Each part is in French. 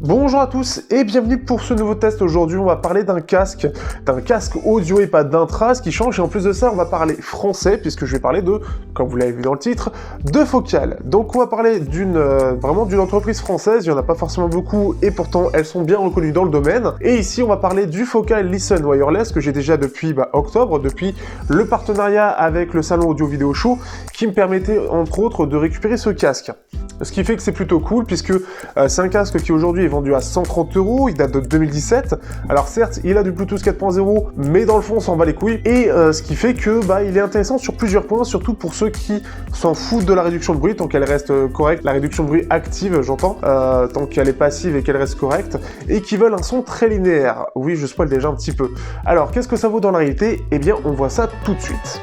Bonjour à tous et bienvenue pour ce nouveau test. Aujourd'hui on va parler d'un casque audio et pas d'intra, ce qui change, et en plus de ça on va parler français puisque je vais parler de, comme vous l'avez vu dans le titre, de Focal. Donc on va parler vraiment d'une entreprise française, il n'y en a pas forcément beaucoup et pourtant elles sont bien reconnues dans le domaine. Et ici on va parler du Focal Listen Wireless que j'ai déjà depuis octobre, depuis le partenariat avec le salon Audio Vidéo Show qui me permettait entre autres de récupérer ce casque. Ce qui fait que c'est plutôt cool puisque c'est un casque qui aujourd'hui est vendu à 130 €, il date de 2017. Alors certes, il a du Bluetooth 4.0, mais dans le fond, on s'en bat les couilles. Et ce qui fait que il est intéressant sur plusieurs points, surtout pour ceux qui s'en foutent de la réduction de bruit, tant qu'elle reste correcte, la réduction de bruit active, j'entends, tant qu'elle est passive et qu'elle reste correcte, et qui veulent un son très linéaire. Oui, je spoil déjà un petit peu. Alors, qu'est-ce que ça vaut dans la réalité? Eh bien, on voit ça tout de suite.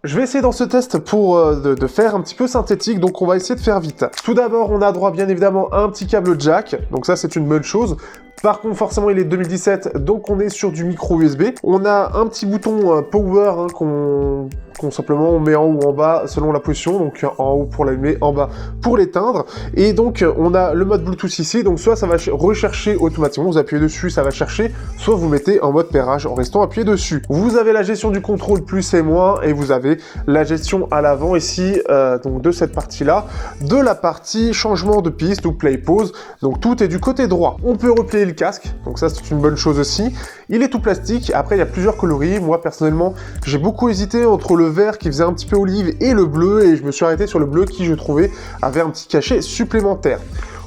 Je vais essayer dans ce test de faire un petit peu synthétique, donc on va essayer de faire vite. Tout d'abord, on a droit bien évidemment à un petit câble jack, donc ça c'est une bonne chose. Par contre, forcément, il est 2017, donc on est sur du micro USB. On a un petit bouton power qu'on simplement on met en haut ou en bas selon la position, donc en haut pour l'allumer, en bas pour l'éteindre. Et donc on a le mode Bluetooth ici, donc soit ça va rechercher automatiquement, vous appuyez dessus, ça va chercher, soit vous mettez en mode pairage en restant appuyé dessus. Vous avez la gestion du contrôle plus et moins, et vous avez la gestion à l'avant ici, donc de cette partie-là, de la partie changement de piste ou play pause, donc tout est du côté droit. On peut replier le casque, donc ça c'est une bonne chose aussi. Il est tout plastique, après il y a plusieurs coloris. Moi personnellement j'ai beaucoup hésité entre le vert qui faisait un petit peu olive et le bleu, et je me suis arrêté sur le bleu qui je trouvais avait un petit cachet supplémentaire.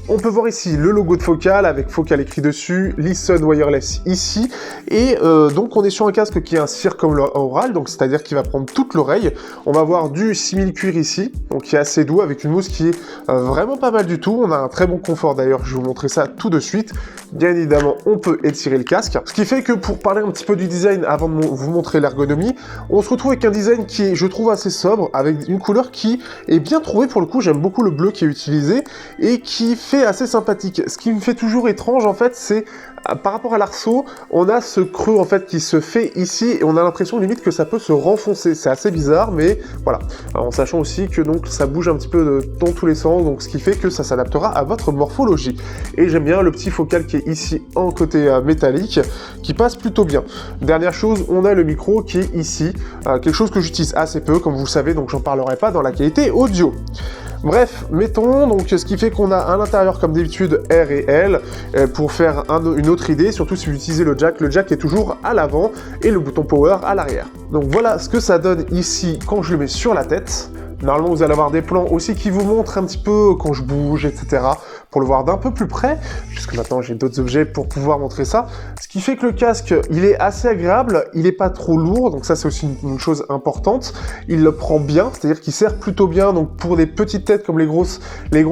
On peut voir ici le logo de Focal avec Focal écrit dessus, Listen Wireless ici, et donc on est sur un casque qui est un circumaural, donc c'est-à-dire qu'il va prendre toute l'oreille. On va voir du simili-cuir ici, donc qui est assez doux avec une mousse qui est vraiment pas mal du tout. On a un très bon confort d'ailleurs, je vais vous montrer ça tout de suite. Bien évidemment, on peut étirer le casque, ce qui fait que pour parler un petit peu du design avant de vous montrer l'ergonomie, on se retrouve avec un design qui est, je trouve, assez sobre, avec une couleur qui est bien trouvée pour le coup. J'aime beaucoup le bleu qui est utilisé et qui fait assez sympathique. Ce qui me fait toujours étrange en fait, c'est par rapport à l'arceau, on a ce creux en fait qui se fait ici et on a l'impression limite que ça peut se renfoncer. C'est assez bizarre, mais voilà. Alors, en sachant aussi que donc ça bouge un petit peu dans tous les sens, donc ce qui fait que ça s'adaptera à votre morphologie. Et j'aime bien le petit Focal qui est ici en côté métallique, qui passe plutôt bien. Dernière chose, on a le micro qui est ici, quelque chose que j'utilise assez peu, comme vous le savez, donc j'en parlerai pas dans la qualité audio. Bref, mettons, donc ce qui fait qu'on a à l'intérieur comme d'habitude R et L pour faire une autre idée, surtout si vous utilisez le jack est toujours à l'avant et le bouton power à l'arrière. Donc voilà ce que ça donne ici quand je le mets sur la tête. Normalement, vous allez avoir des plans aussi qui vous montrent un petit peu quand je bouge, etc. pour le voir d'un peu plus près, puisque maintenant j'ai d'autres objets pour pouvoir montrer ça. Ce qui fait que le casque, il est assez agréable, il n'est pas trop lourd, donc ça c'est aussi une chose importante. Il le prend bien, c'est-à-dire qu'il sert plutôt bien, donc pour des petites têtes comme les grosses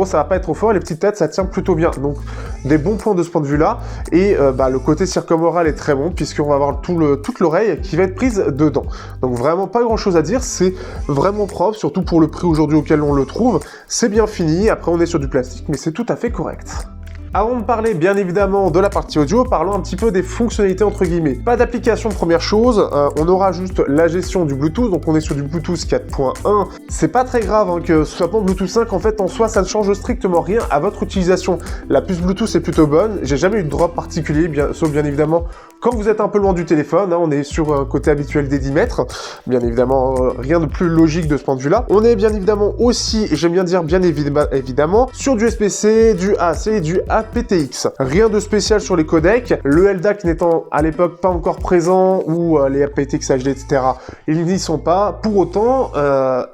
ça va pas être trop fort, les petites têtes ça tient plutôt bien. Donc des bons points de ce point de vue-là, et le côté circumaural est très bon, puisqu'on va avoir toute l'oreille qui va être prise dedans. Donc vraiment pas grand-chose à dire, c'est vraiment propre, surtout pour le prix aujourd'hui auquel on le trouve. C'est bien fini, après on est sur du plastique, mais c'est tout à fait correct. Avant de parler bien évidemment de la partie audio, parlons un petit peu des fonctionnalités entre guillemets. Pas d'application première chose, on aura juste la gestion du Bluetooth, donc on est sur du Bluetooth 4.1. C'est pas très grave que ce soit pas Bluetooth 5, en fait en soi ça ne change strictement rien à votre utilisation. La puce Bluetooth est plutôt bonne, j'ai jamais eu de drop particulier, sauf bien évidemment quand vous êtes un peu loin du téléphone, on est sur un côté habituel des 10 mètres, bien évidemment rien de plus logique de ce point de vue là. On est bien évidemment aussi, et j'aime bien dire bien évidemment, sur du SPC, du AAC et du aptX. Rien de spécial sur les codecs, le LDAC n'étant à l'époque pas encore présent, ou les aptX HD, etc., ils n'y sont pas. Pour autant,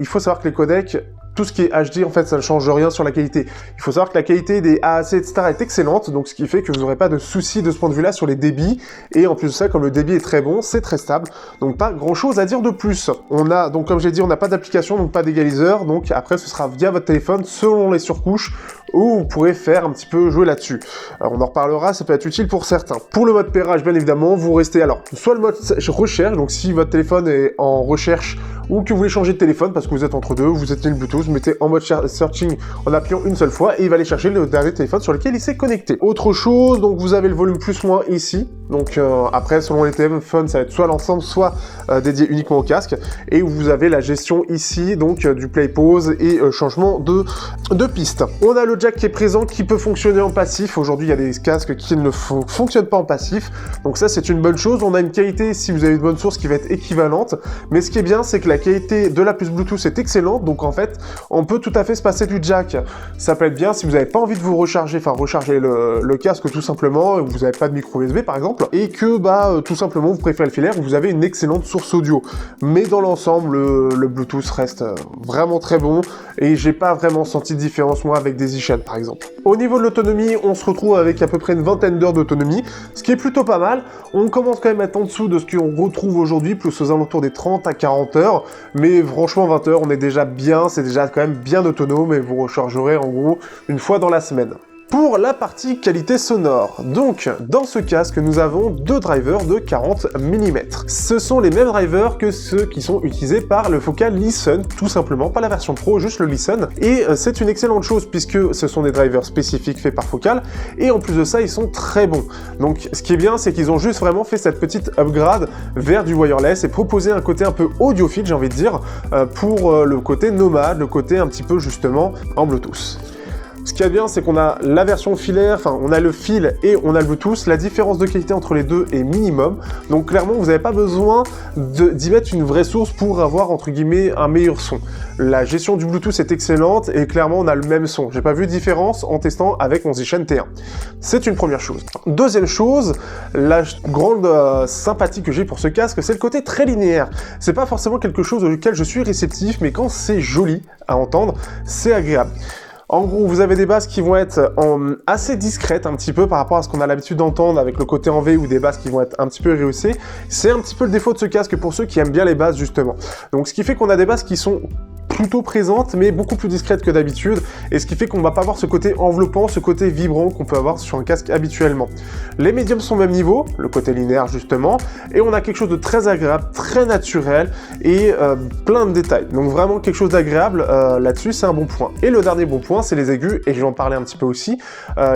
il faut savoir que les codecs tout ce qui est HD, en fait, ça ne change rien sur la qualité. Il faut savoir que la qualité des AAC, etc. est excellente, donc ce qui fait que vous n'aurez pas de soucis de ce point de vue-là sur les débits. Et en plus de ça, comme le débit est très bon, c'est très stable. Donc pas grand-chose à dire de plus. On a, donc comme j'ai dit, on n'a pas d'application, donc pas d'égaliseur. Donc après, ce sera via votre téléphone, selon les surcouches, où vous pourrez faire un petit peu jouer là-dessus. Alors on en reparlera, ça peut être utile pour certains. Pour le mode pairage, bien évidemment, vous restez alors soit le mode recherche, donc si votre téléphone est en recherche ou que vous voulez changer de téléphone parce que vous êtes entre deux, vous êtes le Bluetooth, vous mettez en mode searching en appuyant une seule fois et il va aller chercher le dernier téléphone sur lequel il s'est connecté. Autre chose, donc vous avez le volume plus/moins ici. Donc après, selon les téléphones, ça va être soit l'ensemble, soit dédié uniquement au casque. Et vous avez la gestion ici, donc du play pause et changement de piste. On a le jack qui est présent, qui peut fonctionner en passif. Aujourd'hui, il y a des casques qui ne fonctionnent pas en passif. Donc ça, c'est une bonne chose. On a une qualité, si vous avez une bonne source, qui va être équivalente. Mais ce qui est bien, c'est que la qualité de la puce Bluetooth est excellente. Donc en fait, on peut tout à fait se passer du jack. Ça peut être bien si vous n'avez pas envie de vous recharger, recharger le casque tout simplement. Vous n'avez pas de micro USB, par exemple. Et que tout simplement vous préférez le filaire, vous avez une excellente source audio. Mais dans l'ensemble, le Bluetooth reste vraiment très bon et j'ai pas vraiment senti de différence moi avec des Z-Shade par exemple. Au niveau de l'autonomie, on se retrouve avec à peu près une vingtaine d'heures d'autonomie, ce qui est plutôt pas mal. On commence quand même à être en dessous de ce qu'on retrouve aujourd'hui, plus aux alentours des 30 à 40 heures, mais franchement 20 heures, on est déjà bien, c'est déjà quand même bien autonome et vous rechargerez en gros une fois dans la semaine. Pour la partie qualité sonore, donc dans ce casque nous avons deux drivers de 40 mm. Ce sont les mêmes drivers que ceux qui sont utilisés par le Focal Listen, tout simplement, pas la version Pro, juste le Listen. Et c'est une excellente chose puisque ce sont des drivers spécifiques faits par Focal et en plus de ça ils sont très bons. Donc ce qui est bien c'est qu'ils ont juste vraiment fait cette petite upgrade vers du wireless et proposé un côté un peu audiophile j'ai envie de dire pour le côté nomade, le côté un petit peu justement en Bluetooth. Ce qui est bien, c'est qu'on a la version filaire, on a le fil et on a le Bluetooth. La différence de qualité entre les deux est minimum. Donc clairement, vous n'avez pas besoin d'y mettre une vraie source pour avoir, entre guillemets, un meilleur son. La gestion du Bluetooth est excellente et clairement, on a le même son. J'ai pas vu de différence en testant avec mon Z-Shade T1. C'est une première chose. Deuxième chose, la grande sympathie que j'ai pour ce casque, c'est le côté très linéaire. C'est pas forcément quelque chose auquel je suis réceptif, mais quand c'est joli à entendre, c'est agréable. En gros, vous avez des basses qui vont être assez discrètes un petit peu par rapport à ce qu'on a l'habitude d'entendre avec le côté en V ou des basses qui vont être un petit peu rehaussées. C'est un petit peu le défaut de ce casque pour ceux qui aiment bien les basses justement. Donc ce qui fait qu'on a des basses qui sont plutôt présente mais beaucoup plus discrète que d'habitude et ce qui fait qu'on va pas avoir ce côté enveloppant, ce côté vibrant qu'on peut avoir sur un casque habituellement. Les médiums sont au même niveau, le côté linéaire justement, et on a quelque chose de très agréable, très naturel et plein de détails. Donc vraiment quelque chose d'agréable là-dessus, c'est un bon point. Et le dernier bon point, c'est les aigus, et je vais en parler un petit peu aussi.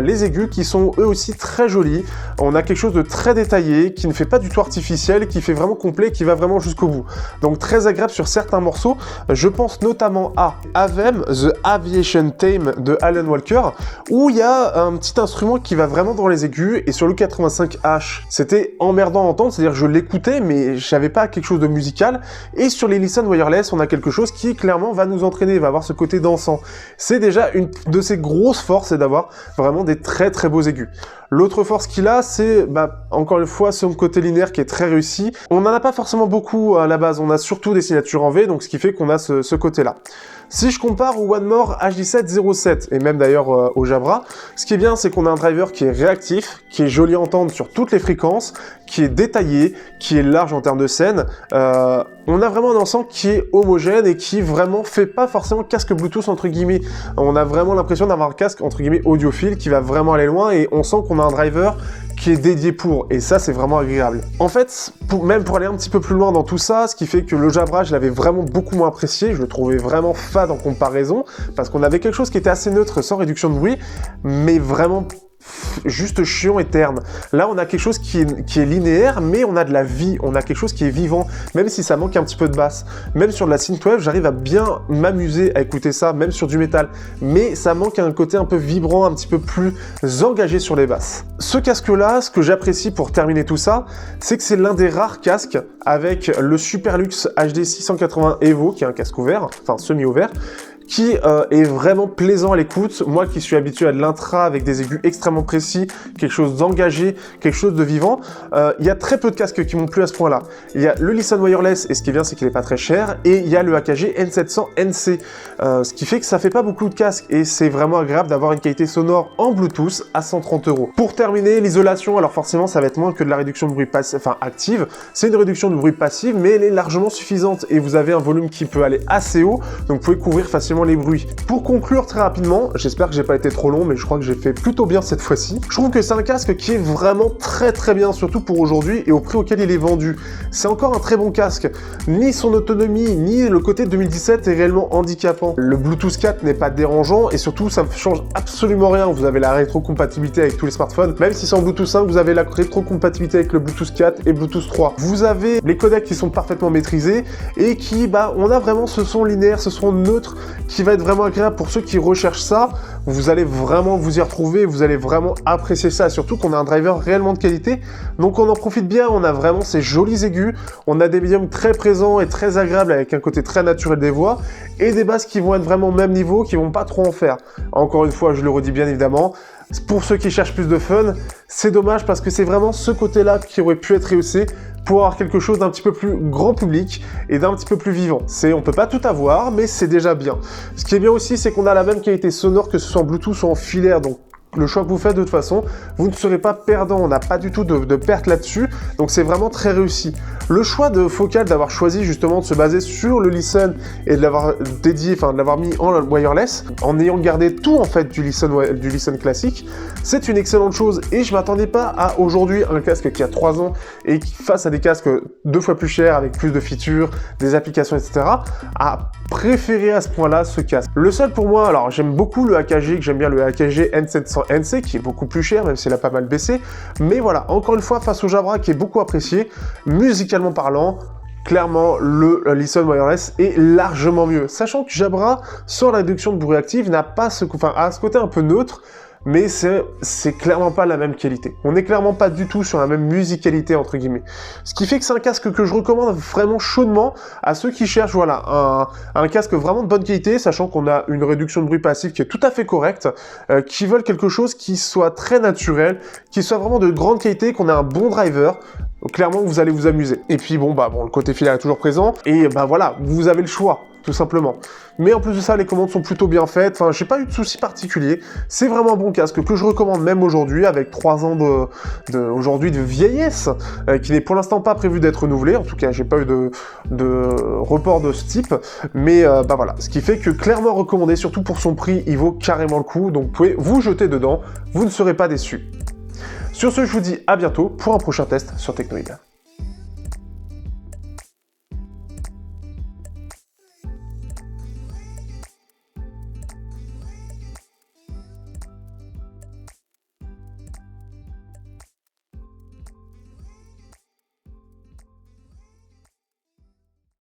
Les aigus qui sont eux aussi très jolis, on a quelque chose de très détaillé, qui ne fait pas du tout artificiel, qui fait vraiment complet, qui va vraiment jusqu'au bout. Donc très agréable sur certains morceaux, je pense notamment à Avem, The Aviation Theme de Alan Walker, où il y a un petit instrument qui va vraiment dans les aigus, et sur le 85H, c'était emmerdant à entendre, c'est-à-dire je l'écoutais, mais je n'avais pas quelque chose de musical, et sur les Listen Wireless, on a quelque chose qui clairement va nous entraîner, va avoir ce côté dansant. C'est déjà une de ses grosses forces, c'est d'avoir vraiment des très très beaux aigus. L'autre force qu'il a, c'est encore une fois son côté linéaire qui est très réussi. On n'en a pas forcément beaucoup à la base, on a surtout des signatures en V, donc ce qui fait qu'on a ce côté-là. Si je compare au One More H1707, et même d'ailleurs au Jabra, ce qui est bien, c'est qu'on a un driver qui est réactif, qui est joli à entendre sur toutes les fréquences, qui est détaillé, qui est large en termes de scène. On a vraiment un ensemble qui est homogène et qui vraiment fait pas forcément casque Bluetooth entre guillemets. On a vraiment l'impression d'avoir un casque entre guillemets audiophile qui va vraiment aller loin et on sent qu'on a un driver qui est dédié pour, et ça c'est vraiment agréable. En fait, même pour aller un petit peu plus loin dans tout ça, ce qui fait que le Jabra, je l'avais vraiment beaucoup moins apprécié, je le trouvais vraiment fade en comparaison, parce qu'on avait quelque chose qui était assez neutre, sans réduction de bruit, mais vraiment juste chiant et terne. Là, on a quelque chose qui est linéaire, mais on a de la vie, on a quelque chose qui est vivant, même si ça manque un petit peu de basse. Même sur de la synthwave, j'arrive à bien m'amuser à écouter ça, même sur du métal, mais ça manque un côté un peu vibrant, un petit peu plus engagé sur les basses. Ce casque-là, ce que j'apprécie pour terminer tout ça, c'est que c'est l'un des rares casques avec le Superlux HD 680 Evo, qui est un casque ouvert, enfin semi-ouvert, qui est vraiment plaisant à l'écoute. Moi qui suis habitué à de l'intra avec des aigus extrêmement précis, quelque chose d'engagé, quelque chose de vivant, il y a très peu de casques qui m'ont plu à ce point-là. Il y a le Listen Wireless, et ce qui est bien, c'est qu'il n'est pas très cher, et il y a le AKG N700NC, ce qui fait que ça fait pas beaucoup de casques, et c'est vraiment agréable d'avoir une qualité sonore en Bluetooth à 130 €. Pour terminer, l'isolation, alors forcément, ça va être moins que de la réduction de bruit active, c'est une réduction de bruit passive, mais elle est largement suffisante, et vous avez un volume qui peut aller assez haut, donc vous pouvez couvrir facilement les bruits. Pour conclure très rapidement, j'espère que j'ai pas été trop long, mais je crois que j'ai fait plutôt bien cette fois-ci. Je trouve que c'est un casque qui est vraiment très bien, surtout pour aujourd'hui et au prix auquel il est vendu. C'est encore un très bon casque. Ni son autonomie, ni le côté 2017 est réellement handicapant. Le Bluetooth 4 n'est pas dérangeant et surtout ça ne change absolument rien. Vous avez la rétrocompatibilité avec tous les smartphones. Même si c'est en Bluetooth 5, vous avez la rétrocompatibilité avec le Bluetooth 4 et Bluetooth 3. Vous avez les codecs qui sont parfaitement maîtrisés et qui, on a vraiment ce son linéaire, ce son neutre qui va être vraiment agréable pour ceux qui recherchent ça. Vous allez vraiment vous y retrouver, vous allez vraiment apprécier ça, surtout qu'on a un driver réellement de qualité, donc on en profite bien, on a vraiment ces jolis aigus, on a des médiums très présents et très agréables avec un côté très naturel des voix, et des basses qui vont être vraiment au même niveau, qui vont pas trop en faire. Encore une fois, je le redis bien évidemment, pour ceux qui cherchent plus de fun, c'est dommage parce que c'est vraiment ce côté-là qui aurait pu être rehaussé pour avoir quelque chose d'un petit peu plus grand public et d'un petit peu plus vivant. On peut pas tout avoir, mais c'est déjà bien. Ce qui est bien aussi, c'est qu'on a la même qualité sonore que ce soit en Bluetooth ou en filaire, donc le choix que vous faites de toute façon, vous ne serez pas perdant, on n'a pas du tout de perte là-dessus, donc c'est vraiment très réussi. Le choix de Focal, d'avoir choisi justement de se baser sur le Listen et de l'avoir dédié, de l'avoir mis en wireless, en ayant gardé tout en fait du Listen classique, c'est une excellente chose et je m'attendais pas à aujourd'hui un casque qui a 3 ans et qui face à des casques 2 fois plus chers avec plus de features, des applications, etc., à préférer à ce point-là ce casque. Le seul pour moi, alors j'aime beaucoup le AKG, j'aime bien le AKG N700NC qui est beaucoup plus cher, même s'il a pas mal baissé, mais voilà, encore une fois, face au Jabra qui est beaucoup apprécié, musicalement parlant, clairement, le Listen Wireless est largement mieux. Sachant que Jabra, sans la réduction de bruit active, n'a pas ce côté un peu neutre, mais c'est clairement pas la même qualité. On n'est clairement pas du tout sur la même musicalité, entre guillemets. Ce qui fait que c'est un casque que je recommande vraiment chaudement à ceux qui cherchent, voilà, un casque vraiment de bonne qualité, sachant qu'on a une réduction de bruit passif qui est tout à fait correcte, qui veulent quelque chose qui soit très naturel, qui soit vraiment de grande qualité, qu'on ait un bon driver. Donc clairement, vous allez vous amuser. Et puis bon, le côté filaire est toujours présent, et voilà, vous avez le choix, tout simplement. Mais en plus de ça, les commandes sont plutôt bien faites, j'ai pas eu de soucis particuliers. C'est vraiment un bon casque que je recommande même aujourd'hui, avec 3 ans de vieillesse, qui n'est pour l'instant pas prévu d'être renouvelé. En tout cas, j'ai pas eu de report de ce type. Mais voilà, ce qui fait que clairement recommandé, surtout pour son prix, il vaut carrément le coup. Donc vous pouvez vous jeter dedans, vous ne serez pas déçus. Sur ce, je vous dis à bientôt pour un prochain test sur Teknoid.